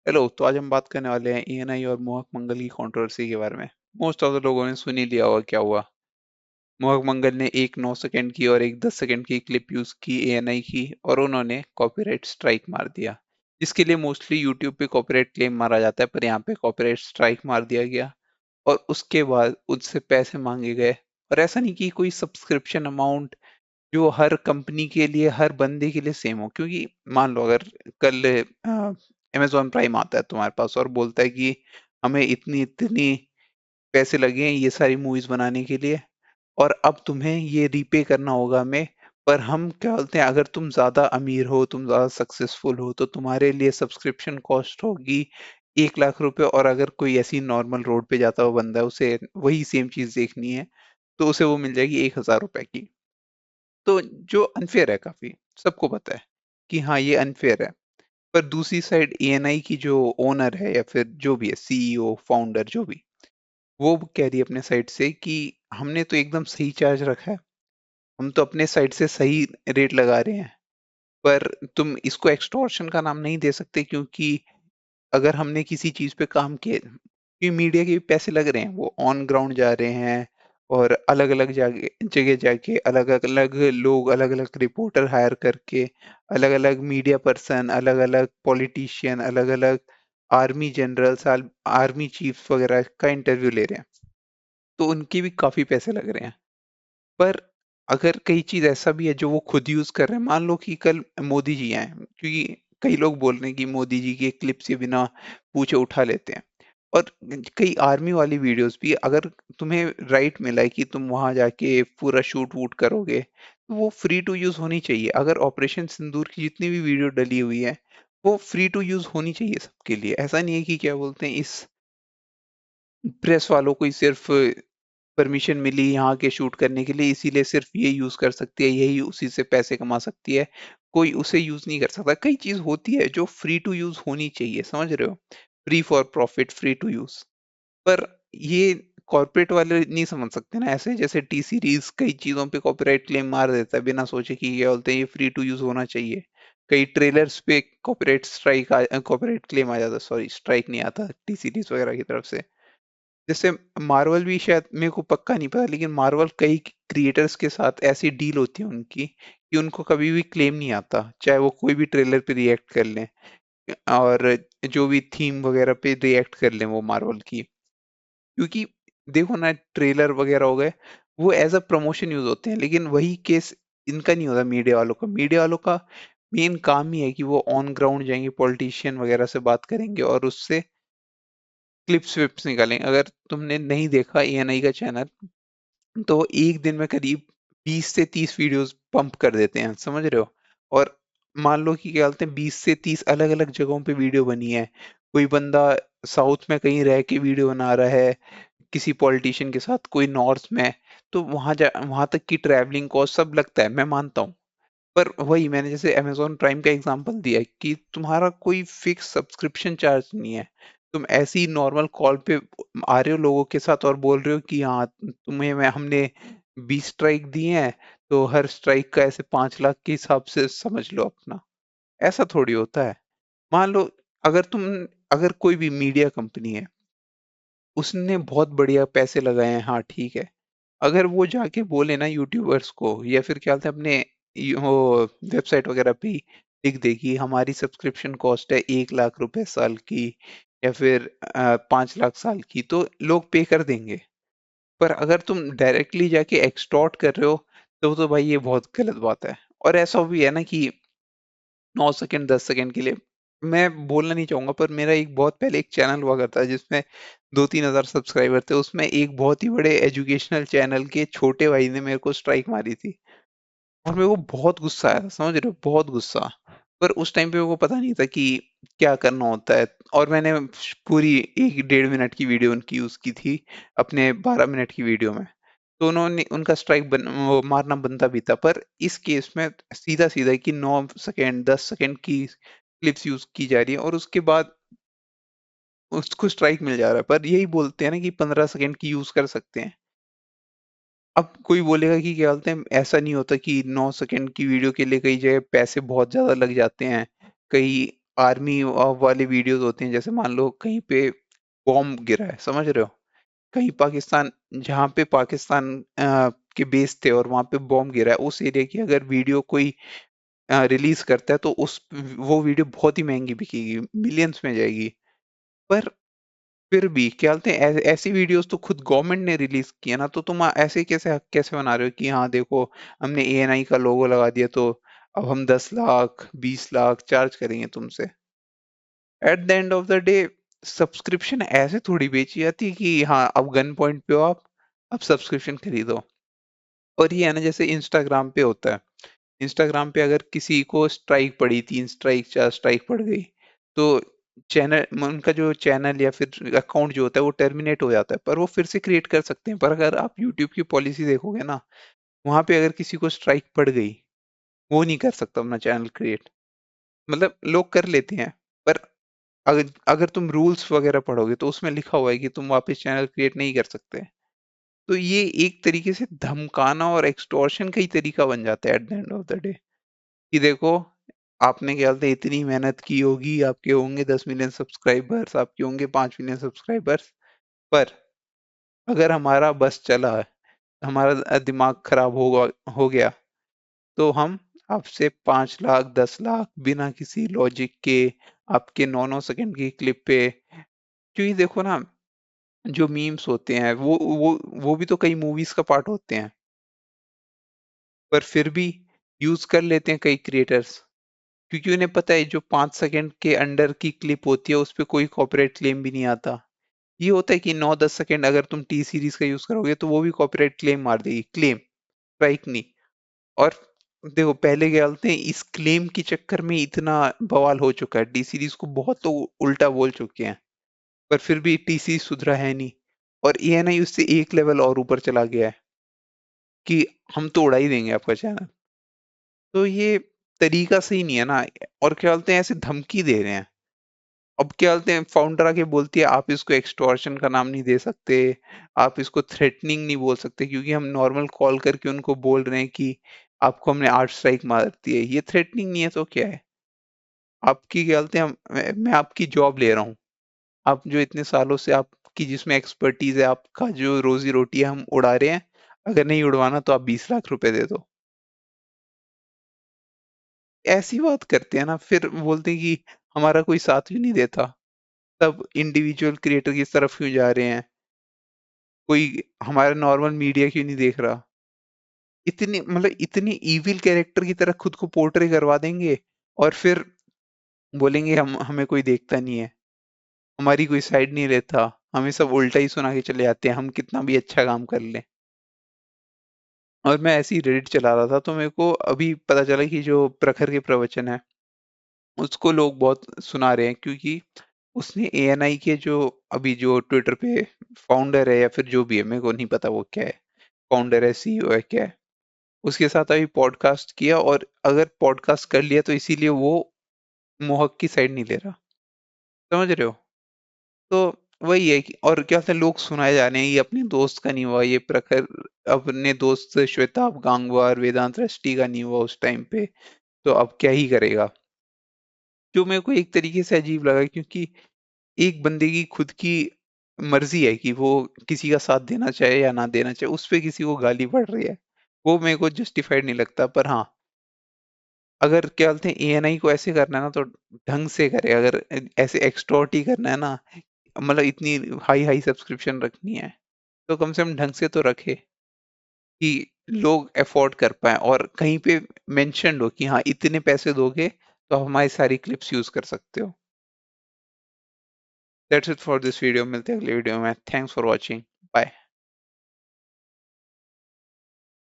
Hello. तो आज हम बात करने वाले हैं एएनआई और मोहक मंगल की कंट्रोवर्सी के बारे में। मोस्ट ऑफ द लोगों ने सुन ही लिया होगा क्या हुआ। मोहक मंगल ने एक 9 सेकंड की और एक 10 सेकंड की क्लिप यूज की एएनआई की, और उन्होंने कॉपीराइट स्ट्राइक मार दिया। जिसके लिए मोस्टली यूट्यूब पे कॉपीराइट क्लेम मारा जाता है, पर यहाँ पे कॉपीराइट स्ट्राइक मार दिया गया। और उसके बाद उससे पैसे मांगे गए। और ऐसा नहीं कि कोई सब्सक्रिप्शन अमाउंट जो हर कंपनी के लिए, हर बंदे के लिए सेम हो। क्योंकि मान लो अगर कल अमेजोन प्राइम आता है तुम्हारे पास और बोलता है कि हमें इतनी इतनी पैसे लगे हैं ये सारी मूवीज बनाने के लिए, और अब तुम्हें ये रीपे करना होगा हमें। पर हम क्या बोलते हैं, अगर तुम ज्यादा अमीर हो, तुम ज्यादा सक्सेसफुल हो, तो तुम्हारे लिए सब्सक्रिप्शन कॉस्ट होगी 1 लाख रुपए। और अगर कोई ऐसी नॉर्मल रोड पे जाता हुआ बंदा है, उसे वही सेम चीज देखनी है, तो उसे वो मिल जाएगी 1,000 रुपए की। तो जो अनफेयर है काफी, सबको पता है कि हाँ ये अनफेयर है। पर दूसरी साइड एएनआई की जो ओनर है या फिर जो भी है, सीईओ फाउंडर जो भी, वो कह रही है अपने साइड से कि हमने तो एकदम सही चार्ज रखा है, हम तो अपने साइड से सही रेट लगा रहे हैं। पर तुम इसको एक्सटॉर्शन का नाम नहीं दे सकते, क्योंकि अगर हमने किसी चीज पे काम किया, कि मीडिया के भी पैसे लग रहे हैं, वो ऑन ग्राउंड जा रहे हैं और अलग अलग जगह जगह जाके अलग अलग लोग, अलग अलग रिपोर्टर हायर करके, अलग अलग मीडिया पर्सन, अलग अलग पॉलिटिशियन, अलग अलग आर्मी जनरल्स, आर्मी चीफ्स वगैरह का इंटरव्यू ले रहे हैं। तो उनके भी काफी पैसे लग रहे हैं। पर अगर कई चीज ऐसा भी है जो वो खुद यूज कर रहे हैं, मान लो कि कल मोदी जी आए, क्योंकि कई लोग बोल रहे हैं कि मोदी जी की क्लिप से बिना पूछे उठा लेते हैं। और कई आर्मी वाली वीडियोस भी, अगर तुम्हें राइट मिला है कि तुम वहां जाके पूरा शूट वूट करोगे, तो वो फ्री टू यूज होनी चाहिए। अगर ऑपरेशन सिंदूर की जितनी भी वीडियो डली हुई है, वो फ्री टू यूज होनी चाहिए सबके लिए। ऐसा नहीं है कि क्या बोलते हैं, इस प्रेस वालों को ही सिर्फ परमिशन मिली यहाँ के शूट करने के लिए, इसीलिए सिर्फ ये यूज कर सकती है, यही उसी से पैसे कमा सकती है, कोई उसे यूज नहीं कर सकता। कई चीज होती है जो फ्री टू यूज होनी चाहिए, समझ रहे हो। Free for profit, free to use. पर ये कॉर्पोरेट वाले नहीं समझ सकते ना। ऐसे जैसे टी सीरीज कई चीजों पे कॉपीराइट क्लेम मार देता है बिना सोचे कि क्या बोलते हैं ये फ्री टू यूज होना चाहिए। कई ट्रेलर्स पे कॉपीराइट क्लेम आ जाता है, सॉरी स्ट्राइक नहीं आता टी सीरीज वगैरह की तरफ से। जैसे मार्वल भी, शायद मेरे को पक्का नहीं पता, लेकिन मार्वल कई क्रिएटर्स के साथ ऐसी डील होती है उनकी कि उनको कभी भी क्लेम नहीं आता, चाहे वो कोई भी ट्रेलर पे रिएक्ट कर लें, और जो भी थीम वगैरह पे रिएक्ट कर लें वो मार्वल की। क्योंकि देखो ना, ट्रेलर वगैरह हो गए, वो एज अ प्रमोशन यूज होते हैं। लेकिन वही केस इनका नहीं होता मीडिया वालों का। मीडिया वालों का मेन काम ही है कि वो ऑन ग्राउंड जाएंगे, पॉलिटिशियन वगैरह से बात करेंगे और उससे क्लिप्स विप्स निकालेंगे। अगर तुमने नहीं देखा एएनआई का चैनल, तो वो एक दिन में करीब 20 से 30 वीडियोस पंप कर देते हैं, समझ रहे हो। और मान लो कि क्या बोलते हैं, 20 से 30 अलग अलग जगहों पे वीडियो बनी है। कोई बंदा साउथ में कहीं रह के वीडियो बना रहा है किसी पॉलिटिशियन के साथ, कोई नॉर्थ में। तो वहां तक की ट्रैवलिंग कॉस्ट सब लगता है, मैं मानता हूँ। पर वही मैंने जैसे अमेजोन प्राइम का एग्जांपल दिया है कि तुम्हारा कोई फिक्स सब्सक्रिप्शन चार्ज नहीं है। तुम ऐसे ही नॉर्मल कॉल पे आ रहे हो लोगों के साथ और बोल रहे हो कि हाँ तुम्हें मैं हमने 20 स्ट्राइक दिए हैं, तो हर स्ट्राइक का ऐसे 5 लाख के हिसाब से समझ लो अपना। ऐसा थोड़ी होता है। मान लो अगर तुम, अगर कोई भी मीडिया कंपनी है, उसने बहुत बढ़िया पैसे लगाए हैं, हाँ ठीक है। अगर वो जाके बोले ना यूट्यूबर्स को, या फिर क्या बोलते हैं अपने वो वेबसाइट वगैरह पे ही लिख दे कि हमारी सब्सक्रिप्शन कॉस्ट है 1 लाख रुपए साल की, या फिर 5 लाख साल की, तो लोग पे कर देंगे। पर अगर तुम डायरेक्टली जाके एक्सटॉर्ट कर रहे हो, तो भाई ये बहुत गलत बात है। और ऐसा भी है ना कि 9 सेकंड 10 सेकंड के लिए, मैं बोलना नहीं चाहूंगा, पर मेरा एक बहुत पहले एक चैनल हुआ करता है जिसमें 2-3 हजार सब्सक्राइबर थे। उसमें एक बहुत ही बड़े एजुकेशनल चैनल के छोटे भाई ने मेरे को स्ट्राइक मारी थी, और मेरे को बहुत गुस्सा आया था, समझ रहे हो, बहुत गुस्सा। पर उस टाइम पे मेरे को पता नहीं था कि क्या करना होता है। और मैंने पूरी 1 डेढ़ मिनट की वीडियो उनकी यूज की थी अपने 12 मिनट की वीडियो में। तो उन्होंने उनका स्ट्राइक वो मारना बनता भी था। पर इस केस में सीधा सीधा कि 9 सेकेंड 10 सेकेंड की क्लिप्स यूज की जा रही है, और उसके बाद उसको स्ट्राइक मिल जा रहा है। पर यही बोलते हैं ना कि 15 सेकेंड की यूज कर सकते हैं। अब कोई बोलेगा कि क्या बोलते हैं, ऐसा नहीं होता कि 9 सेकेंड की वीडियो के लिए कई जगह पैसे बहुत ज्यादा लग जाते हैं। कई आर्मी वाले वीडियोस होते हैं, जैसे मान लो कहीं पे बॉम्ब गिरा है, समझ रहे हो, कहीं पाकिस्तान, जहाँ पे पाकिस्तान के बेस थे और वहां पे बॉम्ब गिरा है, उस एरिया की अगर वीडियो कोई रिलीज करता है तो उस वो वीडियो बहुत ही महंगी बिकेगी, मिलियंस में जाएगी। पर फिर भी क्या बोलते हैं, ऐसी वीडियोस तो खुद गवर्नमेंट ने रिलीज किया ना, तो तुम ऐसे कैसे कैसे बना रहे हो कि हाँ देखो, हमने एएनआई का लोगो लगा दिया तो अब हम 10 लाख 20 लाख चार्ज करेंगे तुमसे। At the end of the day subscription ऐसे थोड़ी बेची जाती है कि हाँ अब गन पॉइंट पे हो आप, अब सब्सक्रिप्शन खरीदो। और ये है ना, जैसे इंस्टाग्राम पे होता है, इंस्टाग्राम पे अगर किसी को स्ट्राइक पड़ी, 3 स्ट्राइक 4 स्ट्राइक पड़ गई, तो चैनल, उनका जो चैनल या फिर अकाउंट जो होता है वो टर्मिनेट हो जाता है, पर वो फिर से क्रिएट कर सकते हैं। पर अगर आप यूट्यूब की पॉलिसी देखोगे ना, वहां पे अगर किसी को स्ट्राइक पड़ गई, वो नहीं कर सकता अपना चैनल क्रिएट। मतलब लोग कर लेते हैं, पर अगर अगर तुम रूल्स वगैरह पढ़ोगे तो उसमें लिखा हुआ है कि तुम वापस चैनल क्रिएट नहीं कर सकते। तो ये एक तरीके से धमकाना और एक्सटॉर्शन का ही तरीका बन जाता है at the end of the day, कि देखो आपने क्या बोलते हैं इतनी मेहनत की होगी, आपके होंगे 10 मिलियन सब्सक्राइबर्स, आपके होंगे 5 मिलियन सब्सक्राइबर्स, पर अगर हमारा बस चला, हमारा दिमाग खराब हो गया, तो हम आपसे 5 लाख 10 लाख बिना किसी लॉजिक के आपके 9 9 सेकंड की क्लिप पे, क्योंकि देखो ना, जो मीम्स होते हैं वो भी तो कई मूवीज का पार्ट होते हैं, पर फिर भी यूज कर लेते हैं कई क्रिएटर्स, क्योंकि उन्हें पता है जो 5 सेकंड के अंडर की क्लिप होती है उस पे कोई कॉपीराइट क्लेम भी नहीं आता। ये होता है कि 9 10 सेकंड अगर तुम टी सीरीज का यूज करोगे तो वो भी कॉपीराइट क्लेम मार देगी, क्लेम, स्ट्राइक नहीं। और देखो पहले क्या बोलते हैं, इस क्लेम के चक्कर में इतना बवाल हो चुका है, टी सीरीज को बहुत तो उल्टा बोल चुके हैं, पर फिर भी टी सीरीज सुधरा है नहीं। और एएनआई उससे एक लेवल और ऊपर चला गया है कि हम तो उड़ा ही देंगे आपका चैनल। तो ये तरीका सही नहीं है ना। और क्या बोलते हैं, ऐसे धमकी दे रहे हैं। अब क्या बोलते हैं, फाउंडर आके बोलती है आप इसको एक्सटॉर्शन का नाम नहीं दे सकते, आप इसको थ्रेटनिंग नहीं बोल सकते, क्योंकि हम नॉर्मल कॉल करके उनको बोल रहे हैं कि आपको हमने 8 स्ट्राइक मार दी है। ये थ्रेटनिंग नहीं है तो क्या है? आपकी क्या बोलते हैं, मैं आपकी जॉब ले रहा हूँ, आप जो इतने सालों से आपकी जिसमें एक्सपर्टीज है, आपका जो रोजी रोटी है, हम उड़ा रहे हैं। अगर नहीं उड़वाना तो आप 20 लाख रुपए दे दो। ऐसी बात करते हैं ना, फिर बोलते हैं कि हमारा कोई साथ भी नहीं देता, सब इंडिविजुअल क्रिएटर की तरफ क्यों जा रहे हैं, कोई हमारा नॉर्मल मीडिया क्यों नहीं देख रहा। इतनी मतलब इतनी इविल कैरेक्टर की तरह खुद को पोर्ट्रे करवा देंगे, और फिर बोलेंगे हम, हमें कोई देखता नहीं है, हमारी कोई साइड नहीं लेता, हमें सब उल्टा ही सुना के चले जाते हैं, हम कितना भी अच्छा काम कर लें। और मैं ऐसे ही रेडिट चला रहा था तो मेरे को अभी पता चला कि जो प्रखर के प्रवचन है उसको लोग बहुत सुना रहे हैं, क्योंकि उसने एएनआई के जो अभी जो ट्विटर पे फाउंडर है या फिर जो भी है, मेरे को नहीं पता वो क्या है, फाउंडर है सीईओ है क्या है, उसके साथ अभी पॉडकास्ट किया, और अगर पॉडकास्ट कर लिया तो इसीलिए वो मोहक की साइड नहीं ले रहा। समझ रहे हो? तो वही है कि, और क्या था, लोग सुनाए जा रहे हैं ये अपने दोस्त का नहीं हुआ, ये प्रखर अपने दोस्त श्वेताब गांगवार वेदांत रष्टि का नहीं हुआ उस टाइम पे, तो अब क्या ही करेगा। जो मेरे को एक तरीके से अजीब लगा, क्योंकि एक बंदे की खुद की मर्जी है कि वो किसी का साथ देना चाहे या ना देना चाहे, उस पे किसी को गाली पड़ रही है, वो मेरे को जस्टिफाइड नहीं लगता। पर हाँ, अगर क्या बोलते हैं एएनआई को ऐसे करना है ना तो ढंग से करे, अगर ऐसे एक्सटॉर्ट ही करना है ना, मतलब इतनी हाई हाई सब्सक्रिप्शन रखनी है, तो कम से कम ढंग से तो रखे कि लोग अफोर्ड कर पाए, और कहीं पे मेंशन हो कि हाँ इतने पैसे दोगे तो आप हमारी सारी क्लिप्स यूज कर सकते हो। That's it for this video, मिलते हैं अगले वीडियो में। Thanks for watching. बाय।